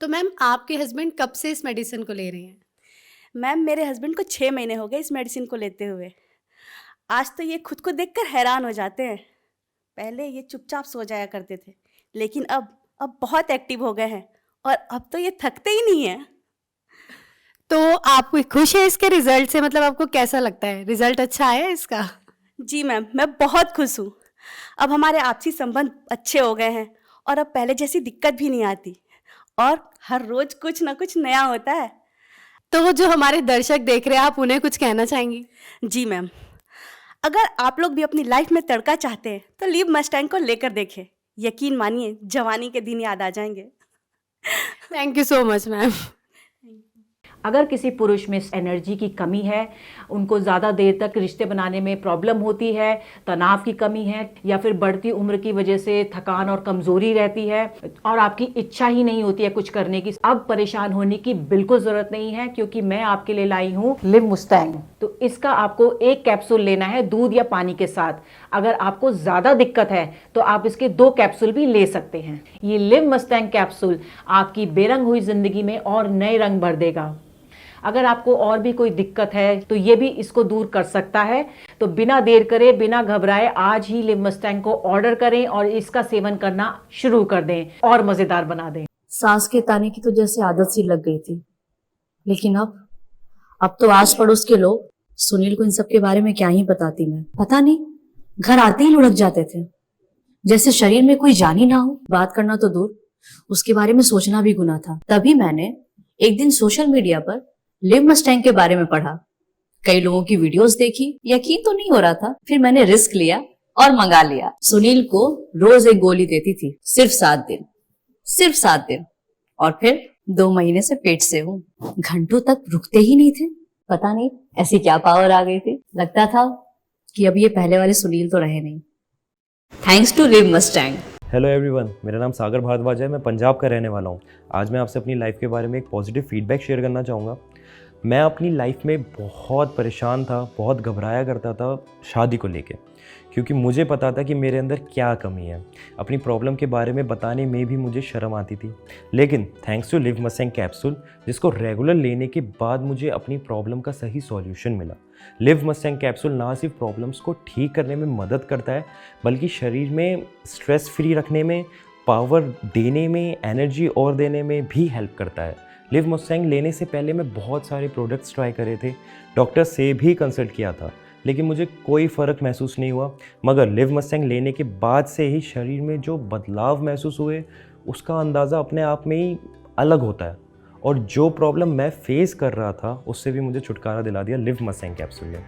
तो मैम आपके हस्बैंड कब से इस मेडिसिन को ले रहे हैं? मैम मेरे हस्बैंड को 6 महीने हो गए इस मेडिसिन को लेते हुए। आज तो ये खुद को देखकर हैरान हो जाते हैं। पहले ये चुपचाप सो जाया करते थे, लेकिन अब बहुत एक्टिव हो गए हैं और अब तो ये थकते ही नहीं हैं। तो आप खुश है इसके रिजल्ट से? मतलब आपको कैसा लगता है, रिजल्ट अच्छा आया है इसका? जी मैम, मैं बहुत खुश हूँ। अब हमारे आपसी संबंध अच्छे हो गए हैं और अब पहले जैसी दिक्कत भी नहीं आती और हर रोज़ कुछ ना कुछ नया होता है। तो जो हमारे दर्शक देख रहे हैं, आप उन्हें कुछ कहना चाहेंगी? जी मैम, अगर आप लोग भी अपनी लाइफ में तड़का चाहते हैं तो लिव मस्टैंग को लेकर देखें। यकीन मानिए जवानी के दिन याद आ जाएंगे। Thank you so much ma'am. अगर किसी पुरुष में एनर्जी की कमी है, उनको ज़्यादा देर तक रिश्ते बनाने में प्रॉब्लम होती है, तनाव की कमी है या फिर बढ़ती उम्र की वजह से थकान और कमज़ोरी रहती है और आपकी इच्छा ही नहीं होती है कुछ करने की, अब परेशान होने की बिल्कुल ज़रूरत नहीं है, क्योंकि मैं आपके लिए लाई हूँ लिव मुस्टैंग। तो इसका आपको एक कैप्सूल लेना है दूध या पानी के साथ। अगर आपको ज़्यादा दिक्कत है तो आप इसके 2 कैप्सूल भी ले सकते हैं। ये लिव मस्टैंग कैप्सूल आपकी बेरंग हुई ज़िंदगी में और नए रंग भर देगा। अगर आपको और भी कोई दिक्कत है तो ये भी इसको दूर कर सकता है। तो बिना देर करे, बिना घबराए आज ही लिव मस्टैंग को ऑर्डर करें और इसका सेवन करना शुरू कर दें और मज़ेदार बना दें। सांस के ताने की तो जैसे आदत सी लग गई थी, लेकिन अब तो आस पड़ोस के लोग सुनील को इन सब के बारे में क्या ही बताती मैं। पता नहीं, घर आते ही लुढ़क जाते थे, जैसे शरीर में कोई जान ही ना हो। बात करना तो दूर, उसके बारे में सोचना भी गुनाह था। तभी मैंने एक दिन सोशल मीडिया पर लिव मस्टैंग के बारे में पढ़ा, कई लोगों की वीडियोस देखी, यकीन तो नहीं हो रहा था। फिर मैंने रिस्क लिया और मंगा लिया। सुनील को रोज एक गोली देती थी, सिर्फ 7 दिन, और फिर 2 महीने से पेट से हूँ। घंटों तक रुकते ही नहीं थे। पता नहीं ऐसी क्या पावर आ गई थी। लगता था कि अब ये पहले वाले सुनील तो रहे नहीं। Thanks to Liv Mustang. Hello everyone, मेरा नाम सागर भारद्वाज है। मैं पंजाब का रहने वाला हूँ। आज मैं आपसे अपनी लाइफ के बारे में एक पॉजिटिव फीडबैक शेयर करना चाहूँगा। मैं अपनी लाइफ में बहुत परेशान था, बहुत घबराया करता था शादी को लेके, क्योंकि मुझे पता था कि मेरे अंदर क्या कमी है। अपनी प्रॉब्लम के बारे में बताने में भी मुझे शर्म आती थी। लेकिन thanks to Liv Mustang capsule, जिसको रेगुलर लेने के बाद मुझे अपनी प्रॉब्लम का सही सॉल्यूशन मिला। लिव मस्टैंग कैप्सूल ना सिर्फ प्रॉब्लम्स को ठीक करने में मदद करता है, बल्कि शरीर में स्ट्रेस फ्री रखने में, पावर देने में, एनर्जी और देने में भी हेल्प करता है। लिव मस्टैंग लेने से पहले मैं बहुत सारे प्रोडक्ट्स ट्राई करे थे, डॉक्टर से भी कंसल्ट किया था, लेकिन मुझे कोई फ़र्क महसूस नहीं हुआ। मगर लिव मस्टैंग लेने के बाद से ही शरीर में जो बदलाव महसूस हुए, उसका अंदाज़ा अपने आप में ही अलग होता है। और जो प्रॉब्लम मैं फेस कर रहा था, उससे भी मुझे छुटकारा दिला दिया लिव मस्टैंग कैप्सूल ने।